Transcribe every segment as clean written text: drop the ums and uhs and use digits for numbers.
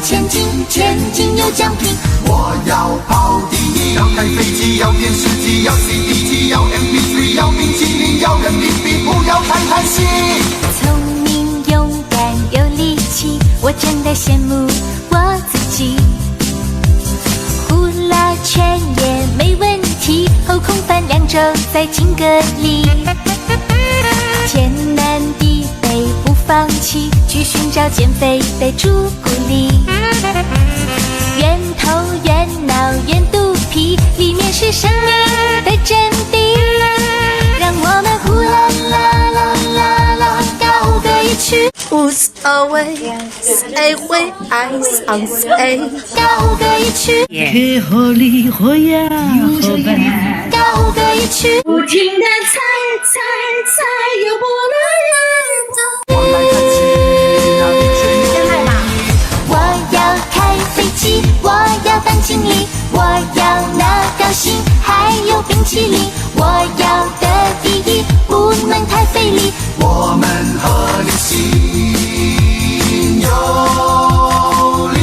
前进，前进有奖品。我要跑第一，要开飞机，要电视机，要 CD 机，要 MP3， 要冰淇淋，要人民币，不要看看戏。聪明、勇敢、有力气，我真的羡慕我自己。呼啦圈也没问题，后空翻2周再进个里。天南地北不放弃，去寻找减肥的朱古力。圆头圆脑圆肚皮，里面是生命的真谛。让我们呼啦啦啦啦啦高歌一曲，无所谓，谁会爱上谁？高歌一曲，去火里火呀火呗，高歌一曲，不停的猜猜猜，又不能忍的。我来看戏，那里却有我要开飞机，我要当经理，我要拿高薪，还有冰淇淋。我要的第一，不能太费力。我们合力心有灵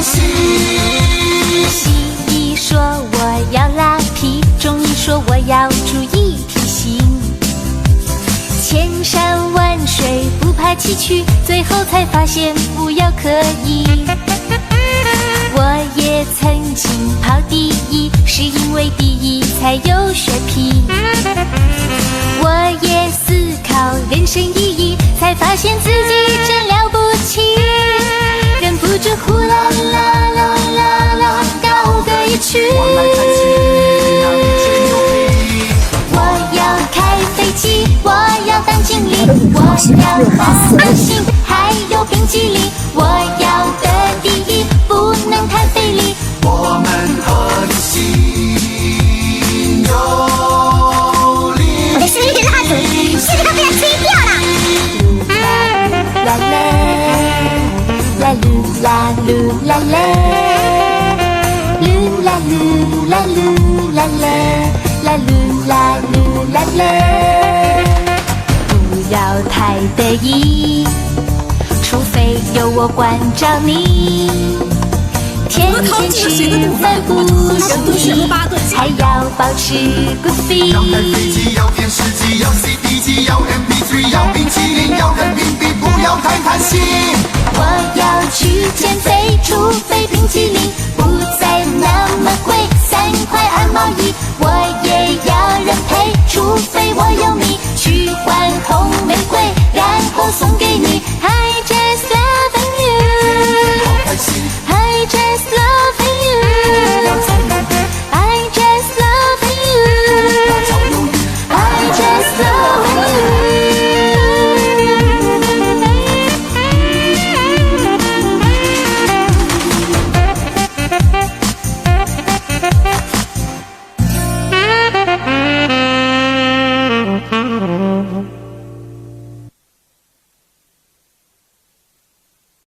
犀。西医说我要拉皮，中医说我要注意体型。千山万水不怕崎岖，最后才发现不要刻意。我也曾经跑第一，是因为第一才有血皮。我也思考人生意义，才发现自己真了不起。忍不住呼啦啦啦啦啦高歌一曲。我来看戏，那里却有你。我要开飞机，我要当经理，我要拿高薪，还有冰淇淋。我要的第一，不能太费力。我们合力心有灵我的声音是蜡烛，现在都被它吹掉了。啦啦噜啦噜啦嘞，噜啦噜啦噜啦嘞，啦噜啦噜啦嘞。不要太得意，除非有我关照你。天天吃饭不容易，还要保持 good feet。要开飞机，要电视机，要 CD 机，要 MP3， 要冰淇淋，要人民币，不要太贪心。我要去